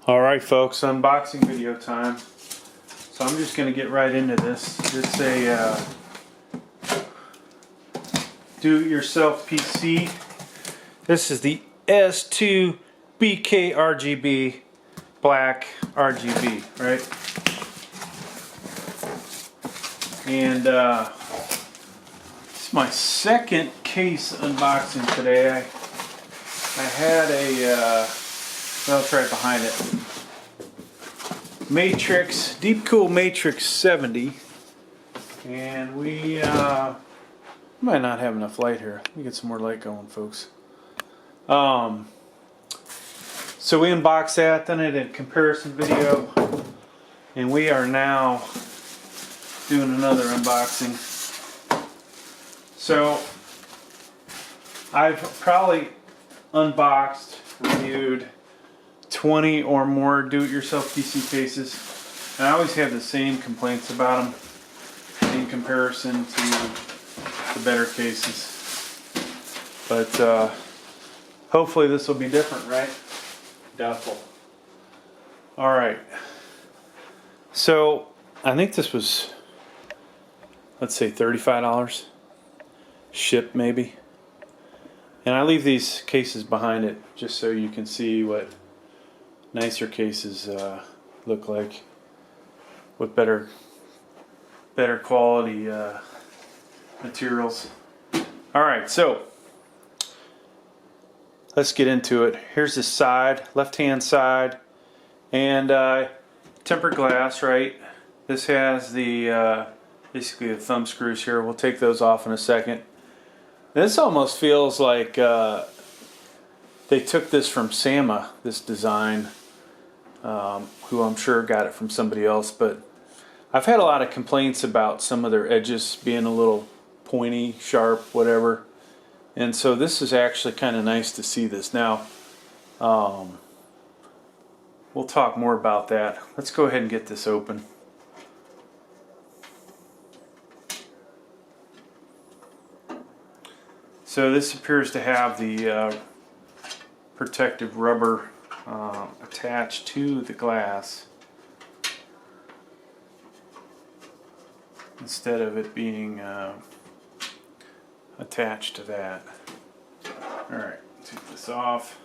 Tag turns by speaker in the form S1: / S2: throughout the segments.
S1: Alright folks, unboxing video time. So I'm just going to get right into this. It's a do-it-yourself PC. This is the S2-BK-RGB black RGB, right? And it's my second case unboxing today. I had a well, it's right behind it. Matrix, Deep Cool Matrix 70. And we might not have enough light here. Let me get some more light going, folks. So we unboxed that, then I did a comparison video. And we are now doing another unboxing. So I've probably unboxed, reviewed 20 or more do-it-yourself PC cases, and I always have the same complaints about them in comparison to the better cases. But hopefully this will be different, right? Doubtful. Alright, so I think this was, let's say $35 shipped maybe, and I leave these cases behind it just so you can see what nicer cases look like with better quality materials. Alright, so let's get into it. Here's the side, left hand side, and tempered glass, right? This has the basically the thumb screws here. We'll take those off in a second. This almost feels like they took this from Sama, this design, who I'm sure got it from somebody else, but I've had a lot of complaints about some of their edges being a little pointy, sharp, whatever, and so this is actually kind of nice to see this. Now, we'll talk more about that. Let's go ahead and get this open. So this appears to have the protective rubber attached to the glass instead of it being attached to that. Alright, take this off.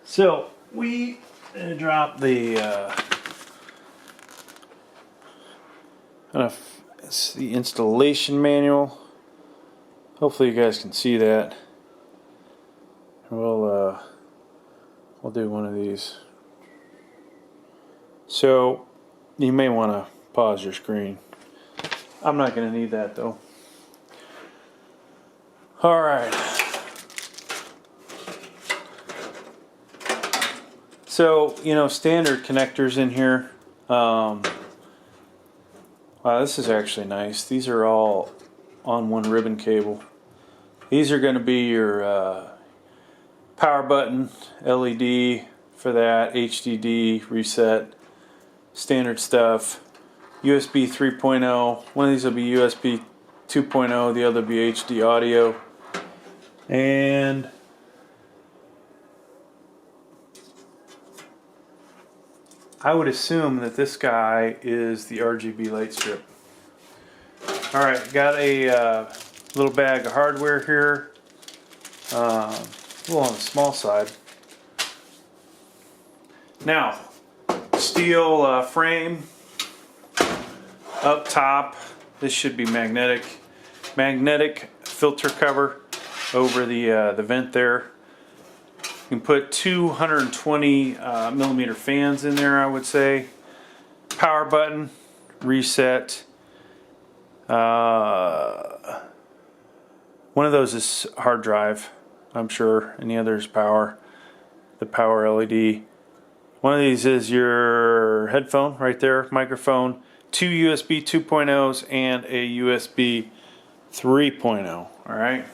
S1: So we drop the it's the installation manual. Hopefully you guys can see that. We'll do one of these. So you may want to pause your screen. I'm not going to need that though. Alright. So, you know, standard connectors in here. Wow, this is actually nice. These are all on one ribbon cable. These are going to be your power button, LED for that, HDD, reset, standard stuff, USB 3.0. One of these will be USB 2.0, the other will be HD audio. And I would assume that this guy is the RGB light strip. Alright, got a little bag of hardware here. A little on the small side. Now, steel frame up top. This should be magnetic. Magnetic filter cover over the vent there. You can put 220 millimeter fans in there, I would say. Power button, reset. One of those is hard drive, I'm sure, and the other is power. The power LED. One of these is your headphone right there, microphone. Two USB 2.0s and a USB 3.0. Alright.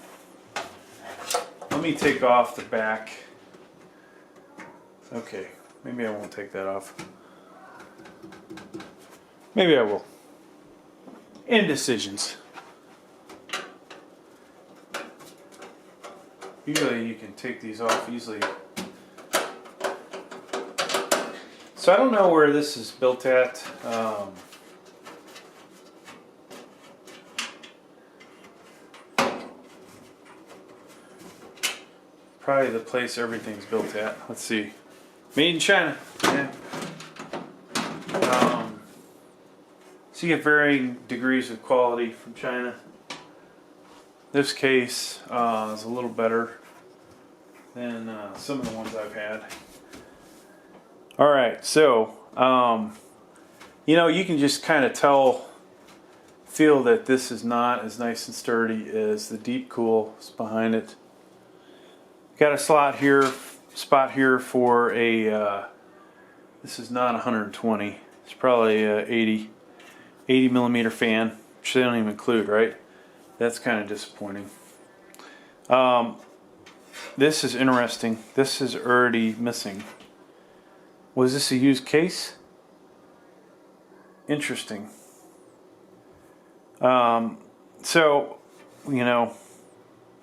S1: Let me take off the back. Okay, maybe I won't take that off. Maybe I will. Indecisions. Usually you can take these off easily. So I don't know where this is built at. Probably the place everything's built at. Let's see. Made in China. Yeah. So you get varying degrees of quality from China. This case is a little better than some of the ones I've had. Alright, so you know, you can just kind of feel that this is not as nice and sturdy as the Deep Cool is behind it. Got a spot here for a this is not 120, it's probably a 80 millimeter fan, which they don't even include, right? That's kind of disappointing. This is interesting. This is already missing. Was this a used case? Interesting. So, you know,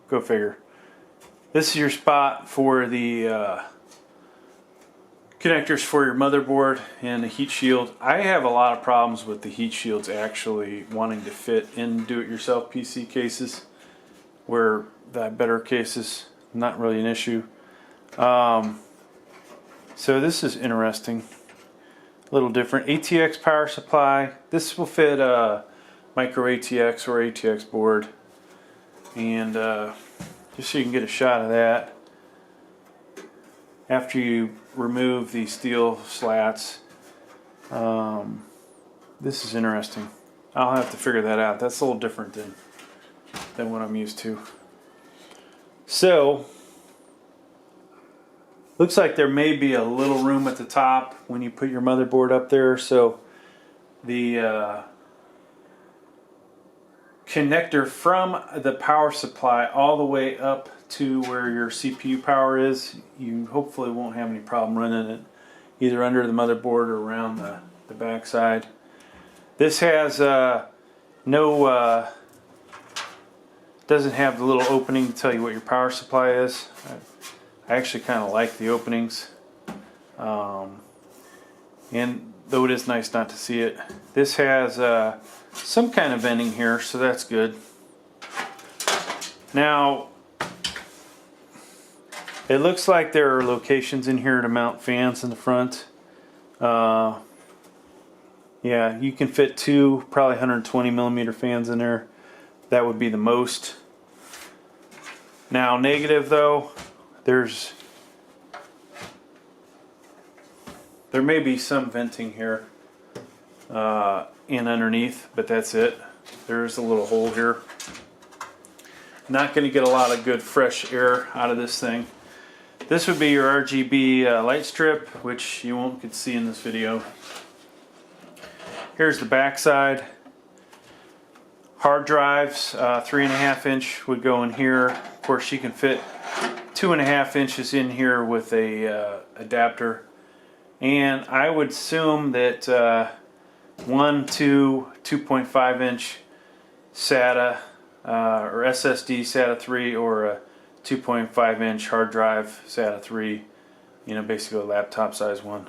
S1: go figure. This is your spot for the connectors for your motherboard and the heat shield. I have a lot of problems with the heat shields actually wanting to fit in do-it-yourself PC cases, where the better cases, not really an issue. So this is interesting, a little different. ATX power supply. This will fit a micro ATX or ATX board, and just so you can get a shot of that. After you remove the steel slats, this is interesting. I'll have to figure that out. That's a little different than what I'm used to. So, looks like there may be a little room at the top when you put your motherboard up there. So the connector from the power supply all the way up to where your CPU power is, you hopefully won't have any problem running it either under the motherboard or around the back side. This has doesn't have the little opening to tell you what your power supply is. I actually kind of like the openings, and though it is nice not to see it. This has some kind of venting here, so that's good. Now, it looks like there are locations in here to mount fans in the front. Yeah, you can fit two, probably 120 millimeter fans in there. That would be the most. Now, negative though, there may be some venting here and underneath, but that's it. There's a little hole here. Not going to get a lot of good fresh air out of this thing. This would be your RGB light strip, which you won't get to see in this video. Here's the back side. Hard drives, 3.5 inch would go in here. Of course, you can fit 2.5 inches in here with a adapter. And I would assume that 2.5 inch SATA or SSD SATA 3 or a 2.5 inch hard drive SATA 3, you know, basically a laptop size one,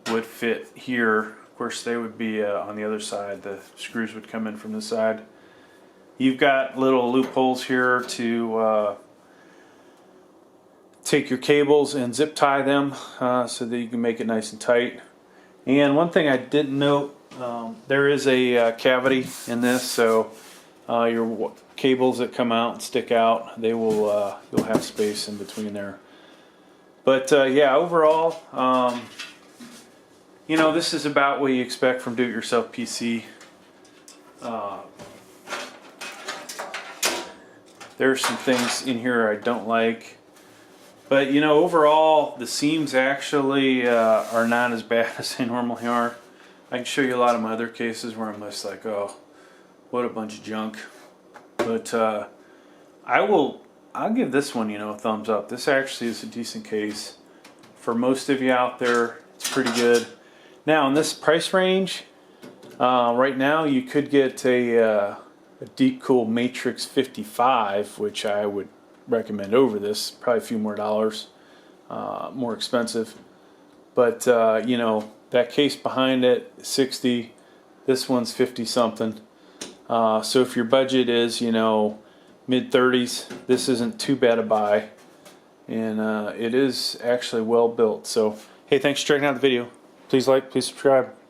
S1: would fit here. Of course, they would be on the other side. The screws would come in from the side. You've got little loopholes here to take your cables and zip tie them so that you can make it nice and tight. And one thing I didn't note, there is a cavity in this, so your cables that come out and stick out, they will you'll have space in between there. But yeah, overall, you know, this is about what you expect from do-it-yourself PC. There's some things in here I don't like, but you know, overall the seams actually are not as bad as they normally are. I can show you a lot of my other cases where I'm just like, oh, what a bunch of junk. But I'll give this one, you know, a thumbs up. This actually is a decent case. For most of you out there, it's pretty good. Now in this price range, right now you could get a Deep Cool Matrix 55, which I would recommend over this. Probably a few more dollars more expensive. But you know, that case behind it, 60. This one's 50 something. So if your budget is, you know, mid-30s, this isn't too bad a buy. And it is actually well built. So hey, thanks for checking out the video. Please like, please subscribe.